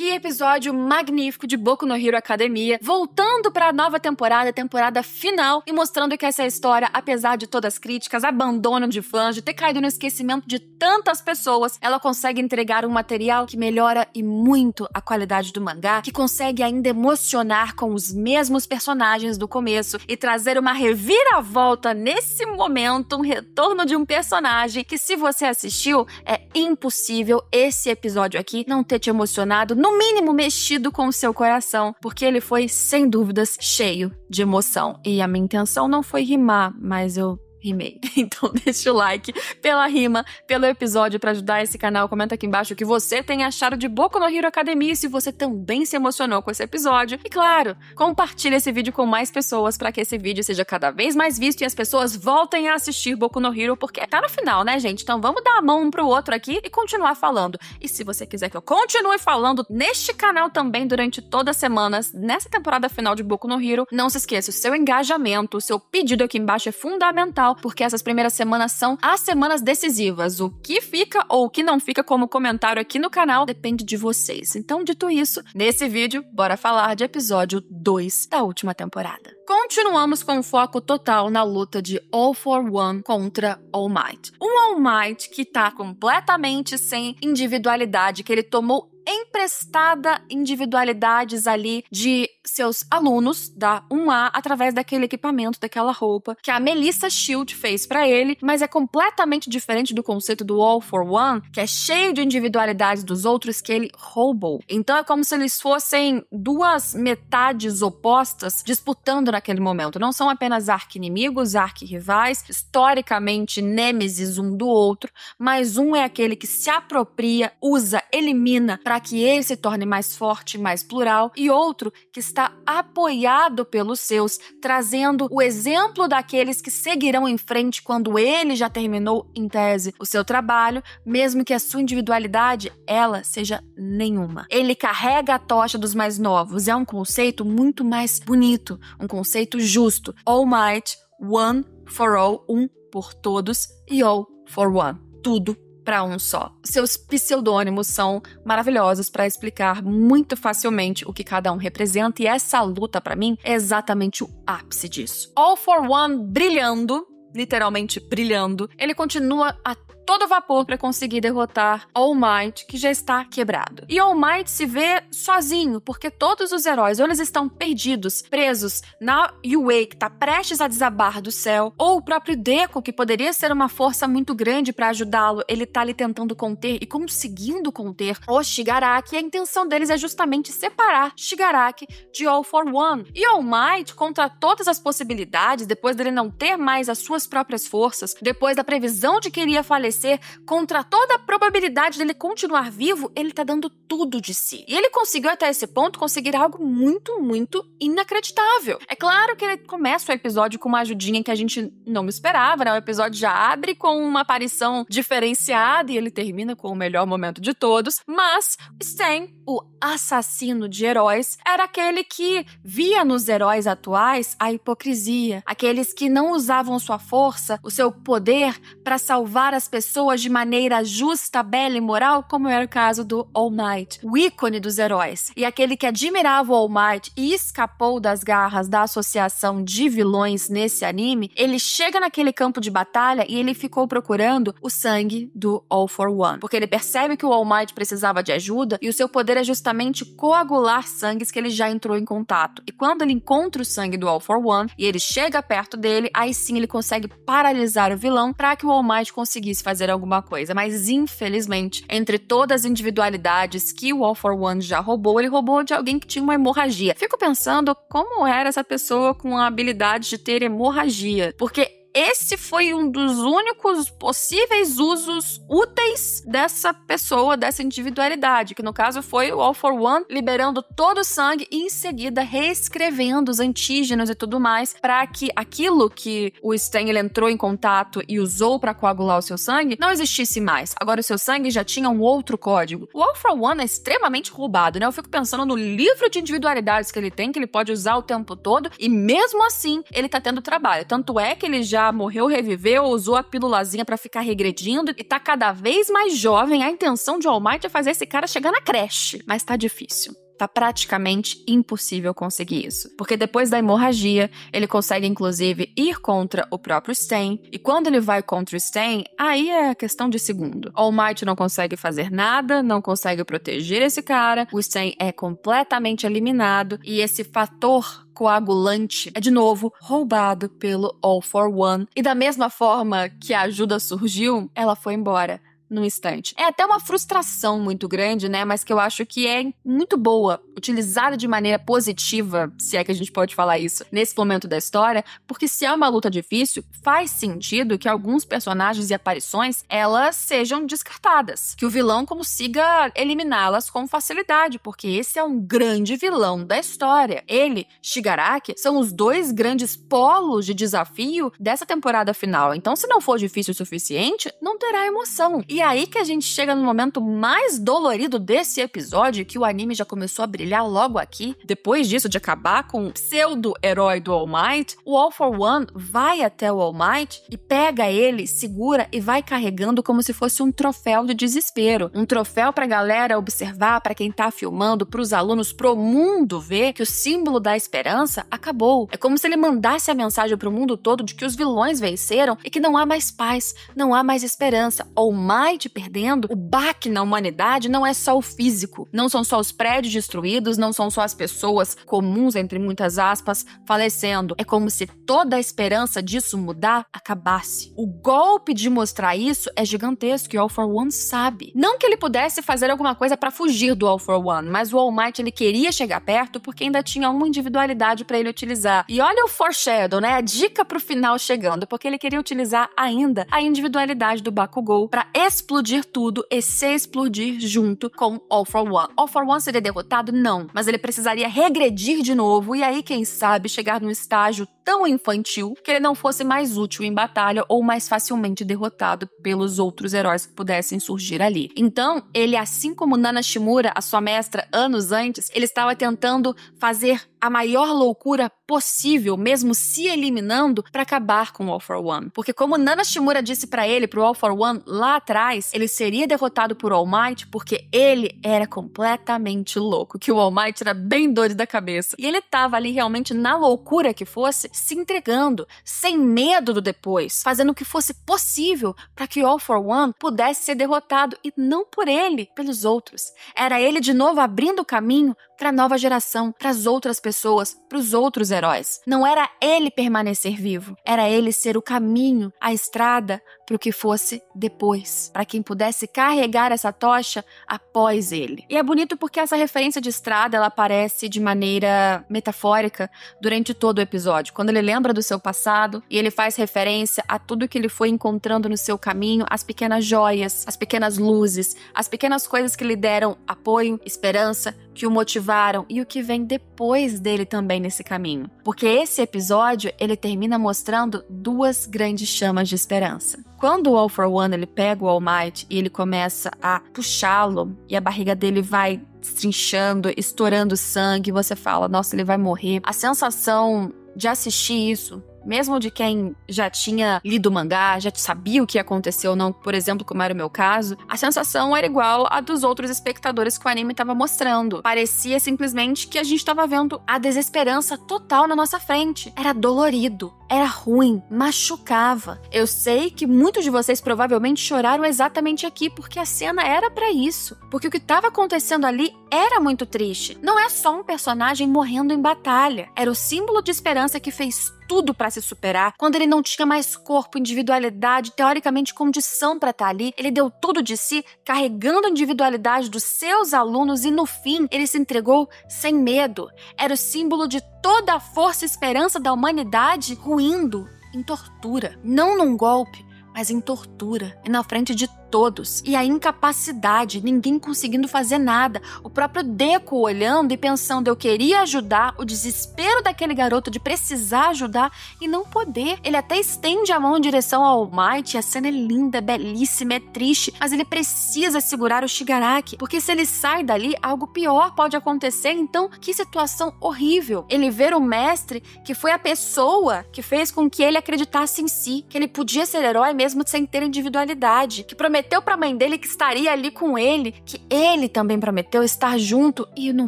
Que episódio magnífico de Boku no Hero Academia, voltando pra nova temporada, temporada final, e mostrando que essa história, apesar de todas as críticas, abandono de fãs, de ter caído no esquecimento de tantas pessoas, ela consegue entregar um material que melhora e muito a qualidade do mangá, que consegue ainda emocionar com os mesmos personagens do começo e trazer uma reviravolta nesse momento, um retorno de um personagem que, se você assistiu, é impossível esse episódio aqui não ter te emocionado, no mínimo mexido com o seu coração, porque ele foi, sem dúvidas, cheio de emoção. E a minha intenção não foi rimar, mas eu rimei. Então deixa o like pela rima, pelo episódio, pra ajudar esse canal. Comenta aqui embaixo o que você tem achado de Boku no Hero Academia, se você também se emocionou com esse episódio. E claro, compartilha esse vídeo com mais pessoas pra que esse vídeo seja cada vez mais visto e as pessoas voltem a assistir Boku no Hero, porque tá no final, né, gente? Então vamos dar a mão um pro outro aqui e continuar falando. E se você quiser que eu continue falando neste canal também durante todas as semanas, nessa temporada final de Boku no Hero, não se esqueça, o seu engajamento, o seu pedido aqui embaixo é fundamental, porque essas primeiras semanas são as semanas decisivas. O que fica ou o que não fica como comentário aqui no canal depende de vocês. Então, dito isso, nesse vídeo, bora falar de episódio 2 da última temporada. Continuamos com foco total na luta de All for One contra All Might. Um All Might que tá completamente sem individualidade, que ele tomou emprestada individualidades ali de seus alunos da 1A através daquele equipamento, daquela roupa que a Melissa Shield fez pra ele, mas é completamente diferente do conceito do All for One, que é cheio de individualidades dos outros que ele roubou. Então é como se eles fossem duas metades opostas disputando naquele momento. Não são apenas arqui-inimigos, arqui-rivais, historicamente nêmesis um do outro, mas um é aquele que se apropria, usa, elimina para que ele se torne mais forte, mais plural, e outro que está apoiado pelos seus, trazendo o exemplo daqueles que seguirão em frente quando ele já terminou, em tese, o seu trabalho, mesmo que a sua individualidade, ela seja nenhuma. Ele carrega a tocha dos mais novos, é um conceito muito mais bonito, um conceito justo. All Might, One for All, um por todos, e All for One, tudo para um só. Seus pseudônimos são maravilhosos para explicar muito facilmente o que cada um representa, e essa luta, para mim, é exatamente o ápice disso. All for One brilhando, literalmente brilhando, ele continua a todo vapor para conseguir derrotar All Might, que já está quebrado. E All Might se vê sozinho, porque todos os heróis ou eles estão perdidos, presos na Yue, que está prestes a desabar do céu, ou o próprio Deku, que poderia ser uma força muito grande para ajudá-lo, ele tá ali tentando conter e conseguindo conter o Shigaraki, e a intenção deles é justamente separar Shigaraki de All for One. E All Might, contra todas as possibilidades, depois dele não ter mais as suas próprias forças, depois da previsão de que iria falecer, contra toda a probabilidade dele continuar vivo, ele tá dando tudo de si. E ele conseguiu até esse ponto conseguir algo muito, muito inacreditável. É claro que ele começa o episódio com uma ajudinha que a gente não esperava, né? O episódio já abre com uma aparição diferenciada e ele termina com o melhor momento de todos, mas Stan, o assassino de heróis, era aquele que via nos heróis atuais a hipocrisia, aqueles que não usavam sua força, o seu poder para salvar as pessoas de maneira justa, bela e moral, como era o caso do All Might, o ícone dos heróis. E aquele que admirava o All Might e escapou das garras da associação de vilões nesse anime, ele chega naquele campo de batalha e ele ficou procurando o sangue do All for One, porque ele percebe que o All Might precisava de ajuda e o seu poder é justamente coagular sangues que ele já entrou em contato. E quando ele encontra o sangue do All for One e ele chega perto dele, aí sim ele consegue paralisar o vilão para que o All Might conseguisse fazer alguma coisa. Mas infelizmente, entre todas as individualidades que o All for One já roubou, ele roubou de alguém que tinha uma hemorragia. Fico pensando como era essa pessoa com a habilidade de ter hemorragia, porque esse foi um dos únicos possíveis usos úteis dessa pessoa, dessa individualidade, que no caso foi o All for One liberando todo o sangue e em seguida reescrevendo os antígenos e tudo mais para que aquilo que o Stan ele entrou em contato e usou para coagular o seu sangue não existisse mais. Agora o seu sangue já tinha um outro código. O All for One é extremamente roubado, né? Eu fico pensando no livro de individualidades que ele tem, que ele pode usar o tempo todo, e mesmo assim ele tá tendo trabalho. Tanto é que ele já já morreu, reviveu, usou a pílulazinha pra ficar regredindo e tá cada vez mais jovem. A intenção de All Might é fazer esse cara chegar na creche, mas tá difícil. Tá praticamente impossível conseguir isso. Porque depois da hemorragia, ele consegue inclusive ir contra o próprio Stain. E quando ele vai contra o Stain, aí é questão de segundo. All Might não consegue fazer nada, não consegue proteger esse cara. O Stain é completamente eliminado. E esse fator coagulante é, de novo, roubado pelo All for One. E da mesma forma que a ajuda surgiu, ela foi embora num instante. É até uma frustração muito grande, né? Mas que eu acho que é muito boa, utilizada de maneira positiva, se é que a gente pode falar isso, nesse momento da história, porque se é uma luta difícil, faz sentido que alguns personagens e aparições, elas sejam descartadas. Que o vilão consiga eliminá-las com facilidade, porque esse é um grande vilão da história. Ele, Shigaraki, são os dois grandes polos de desafio dessa temporada final. Então, se não for difícil o suficiente, não terá emoção. E aí que a gente chega no momento mais dolorido desse episódio, que o anime já começou a brilhar logo aqui. Depois disso, de acabar com o pseudo-herói do All Might, o All for One vai até o All Might e pega ele, segura e vai carregando como se fosse um troféu de desespero. Um troféu pra galera observar, pra quem tá filmando, pros alunos, pro mundo ver que o símbolo da esperança acabou. É como se ele mandasse a mensagem pro mundo todo de que os vilões venceram e que não há mais paz, não há mais esperança. All Might perdendo, o baque na humanidade não é só o físico, não são só os prédios destruídos, não são só as pessoas comuns, entre muitas aspas, falecendo. É como se toda a esperança disso mudar acabasse. O golpe de mostrar isso é gigantesco e o All for One sabe. Não que ele pudesse fazer alguma coisa pra fugir do All for One, mas o All Might ele queria chegar perto porque ainda tinha uma individualidade pra ele utilizar. E olha o foreshadow, né? A dica pro final chegando, porque ele queria utilizar ainda a individualidade do Bakugou pra explodir tudo e se explodir junto com All for One. All for One seria derrotado? Não. Mas ele precisaria regredir de novo e aí, quem sabe, chegar num estágio tão infantil que ele não fosse mais útil em batalha ou mais facilmente derrotado pelos outros heróis que pudessem surgir ali. Então, ele, assim como Nana Shimura, a sua mestra, anos antes, ele estava tentando fazer a maior loucura possível, mesmo se eliminando, para acabar com o All for One. Porque como Nana Shimura disse para ele, pro All for One, lá atrás, ele seria derrotado por All Might porque ele era completamente louco, que o All Might era bem doido da cabeça. E ele tava ali realmente na loucura que fosse, se entregando, sem medo do depois, fazendo o que fosse possível para que All for One pudesse ser derrotado, e não por ele, pelos outros. Era ele de novo abrindo o caminho para a nova geração, para as outras pessoas, para os outros heróis. Não era ele permanecer vivo, era ele ser o caminho, a estrada para o que fosse depois, para quem pudesse carregar essa tocha após ele. E é bonito porque essa referência de estrada, ela aparece de maneira metafórica durante todo o episódio. Quando ele lembra do seu passado e ele faz referência a tudo que ele foi encontrando no seu caminho, as pequenas joias, as pequenas luzes, as pequenas coisas que lhe deram apoio, esperança, que o motivaram, e o que vem depois dele também nesse caminho. Porque esse episódio, ele termina mostrando duas grandes chamas de esperança. Quando o All for One, ele pega o All Might e ele começa a puxá-lo, e a barriga dele vai destrinchando, estourando sangue, você fala, nossa, ele vai morrer. A sensação de assistir isso, mesmo de quem já tinha lido o mangá, já sabia o que aconteceu ou não, por exemplo, como era o meu caso, a sensação era igual a dos outros espectadores que o anime estava mostrando. Parecia simplesmente que a gente estava vendo a desesperança total na nossa frente. Era dolorido, era ruim, machucava. Eu sei que muitos de vocês provavelmente choraram exatamente aqui, porque a cena era pra isso. Porque o que estava acontecendo ali era muito triste. Não é só um personagem morrendo em batalha. Era o símbolo de esperança que fez tudo pra se superar. Quando ele não tinha mais corpo, individualidade, teoricamente condição pra estar ali, ele deu tudo de si, carregando a individualidade dos seus alunos, e no fim ele se entregou sem medo. Era o símbolo de toda a força e esperança da humanidade ruindo em tortura. Não num golpe, mas em tortura. E na frente de todos. E a incapacidade, ninguém conseguindo fazer nada. O próprio Deku olhando e pensando, eu queria ajudar, o desespero daquele garoto de precisar ajudar e não poder. Ele até estende a mão em direção ao All Might, a cena é linda, é belíssima, é triste, mas ele precisa segurar o Shigaraki, porque se ele sai dali, algo pior pode acontecer. Então, que situação horrível. Ele ver o mestre, que foi a pessoa que fez com que ele acreditasse em si, que ele podia ser herói mesmo sem ter individualidade, que prometeu pra mãe dele que estaria ali com ele, que ele também prometeu estar junto, e no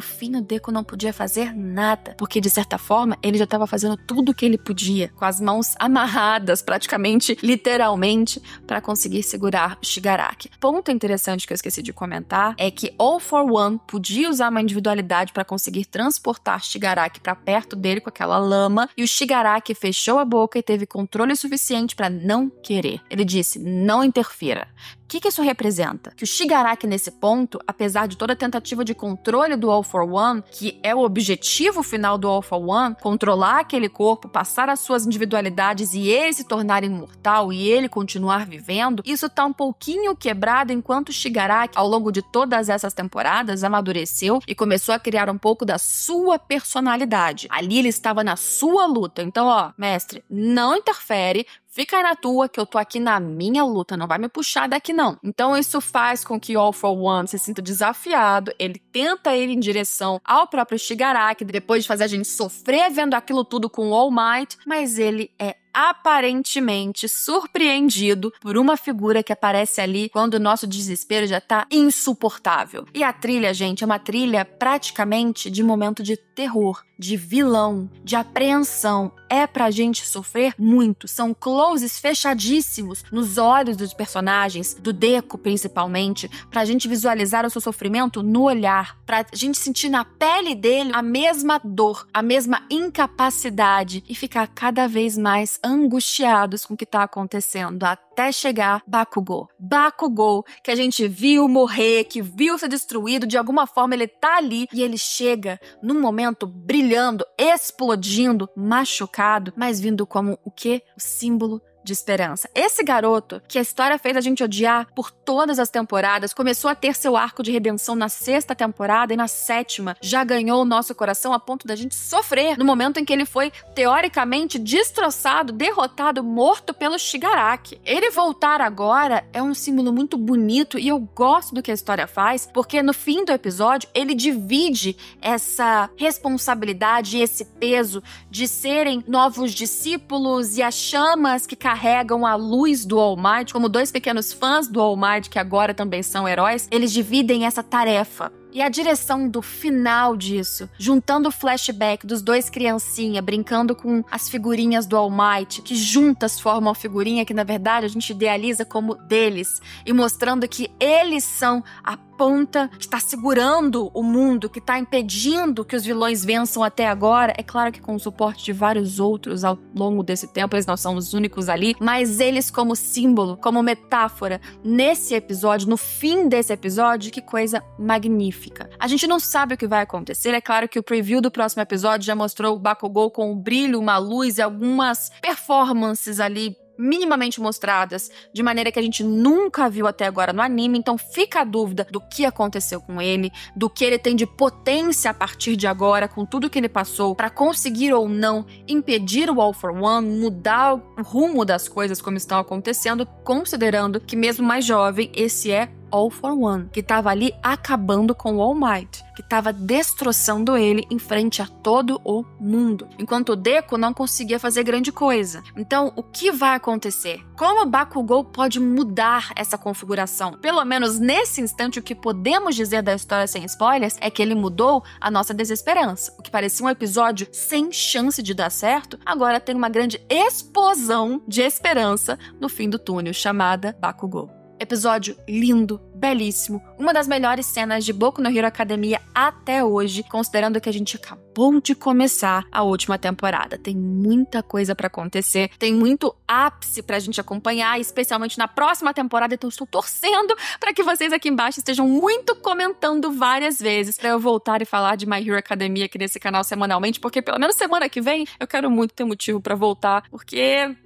fim o Deku não podia fazer nada, porque de certa forma ele já estava fazendo tudo o que ele podia, com as mãos amarradas, praticamente, literalmente, para conseguir segurar o Shigaraki. Ponto interessante que eu esqueci de comentar é que All For One podia usar uma individualidade para conseguir transportar Shigaraki para perto dele com aquela lama, e o Shigaraki fechou a boca e teve controle suficiente para não querer. Ele disse, não interfira. O que isso representa? Que o Shigaraki, nesse ponto, apesar de toda a tentativa de controle do All For One, que é o objetivo final do All For One, controlar aquele corpo, passar as suas individualidades e ele se tornar imortal e ele continuar vivendo, isso tá um pouquinho quebrado enquanto o Shigaraki, ao longo de todas essas temporadas, amadureceu e começou a criar um pouco da sua personalidade. Ali ele estava na sua luta. Então, mestre, não interfere, fica aí na tua, que eu tô aqui na minha luta, não vai me puxar daqui não. Então isso faz com que All For One se sinta desafiado, ele tenta ir em direção ao próprio Shigaraki, depois de fazer a gente sofrer vendo aquilo tudo com o All Might, mas ele é aparentemente surpreendido por uma figura que aparece ali quando o nosso desespero já tá insuportável. E a trilha, gente, é uma trilha praticamente de momento de terror, de vilão, de apreensão. É pra gente sofrer muito. São closes fechadíssimos nos olhos dos personagens, do Deku principalmente, pra gente visualizar o seu sofrimento no olhar, pra gente sentir na pele dele a mesma dor, a mesma incapacidade e ficar cada vez mais angustiados com o que tá acontecendo, até chegar Bakugou. Bakugou, que a gente viu morrer, que viu ser destruído, de alguma forma ele tá ali e ele chega num momento brilhando, explodindo, machucado, mas vindo como o quê? O símbolo de esperança. Esse garoto, que a história fez a gente odiar por todas as temporadas, começou a ter seu arco de redenção na 6ª temporada e na 7ª já ganhou o nosso coração a ponto da gente sofrer no momento em que ele foi, teoricamente, destroçado, derrotado, morto pelo Shigaraki. Ele voltar agora é um símbolo muito bonito e eu gosto do que a história faz, porque no fim do episódio ele divide essa responsabilidade e esse peso de serem novos discípulos e as chamas que carregam a luz do All Might, como 2 pequenos fãs do All Might, que agora também são heróis, eles dividem essa tarefa. E a direção do final disso, juntando o flashback dos 2 criancinha, brincando com as figurinhas do All Might, que juntas formam a figurinha que, na verdade, a gente idealiza como deles, e mostrando que eles são a ponta que está segurando o mundo, que está impedindo que os vilões vençam até agora. É claro que com o suporte de vários outros ao longo desse tempo, eles não são os únicos ali, mas eles como símbolo, como metáfora, nesse episódio, no fim desse episódio, que coisa magnífica. A gente não sabe o que vai acontecer, é claro que o preview do próximo episódio já mostrou o Bakugou com um brilho, uma luz e algumas performances ali minimamente mostradas, de maneira que a gente nunca viu até agora no anime, então fica a dúvida do que aconteceu com ele, do que ele tem de potência a partir de agora, com tudo que ele passou, para conseguir ou não impedir o All For One, mudar o rumo das coisas como estão acontecendo, considerando que mesmo mais jovem, esse é All For One, que estava ali acabando com o All Might, que estava destroçando ele em frente a todo o mundo, enquanto o Deku não conseguia fazer grande coisa. Então, o que vai acontecer? Como o Bakugou pode mudar essa configuração? Pelo menos nesse instante, o que podemos dizer da história sem spoilers é que ele mudou a nossa desesperança. O que parecia um episódio sem chance de dar certo, agora tem uma grande explosão de esperança no fim do túnel, chamada Bakugou. Episódio lindo, belíssimo. Uma das melhores cenas de Boku no Hero Academia até hoje, considerando que a gente acabou de começar a última temporada. Tem muita coisa pra acontecer, tem muito ápice pra gente acompanhar, especialmente na próxima temporada, então eu estou torcendo pra que vocês aqui embaixo estejam muito comentando várias vezes pra eu voltar e falar de My Hero Academia aqui nesse canal semanalmente, porque pelo menos semana que vem eu quero muito ter motivo pra voltar, porque...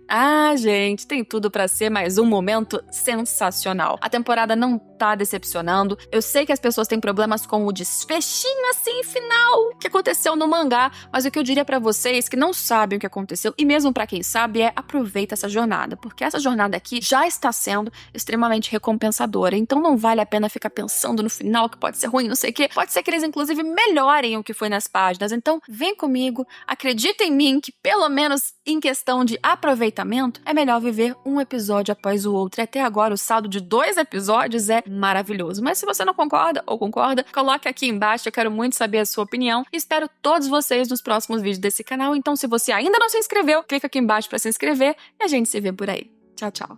gente, tem tudo pra ser mais um momento sensacional. A temporada não tá decepcionando. Eu sei que as pessoas têm problemas com o desfechinho assim final que aconteceu no mangá, mas o que eu diria pra vocês que não sabem o que aconteceu, e mesmo pra quem sabe, aproveita essa jornada, porque essa jornada aqui já está sendo extremamente recompensadora, então não vale a pena ficar pensando no final que pode ser ruim, não sei o quê. Pode ser que eles inclusive melhorem o que foi nas páginas, então vem comigo, acredita em mim que pelo menos em questão de aproveitamento, é melhor viver um episódio após o outro. E até agora, o saldo de 2 episódios é maravilhoso. Mas se você não concorda ou concorda, coloque aqui embaixo. Eu quero muito saber a sua opinião. E espero todos vocês nos próximos vídeos desse canal. Então, se você ainda não se inscreveu, clica aqui embaixo para se inscrever e a gente se vê por aí. Tchau, tchau.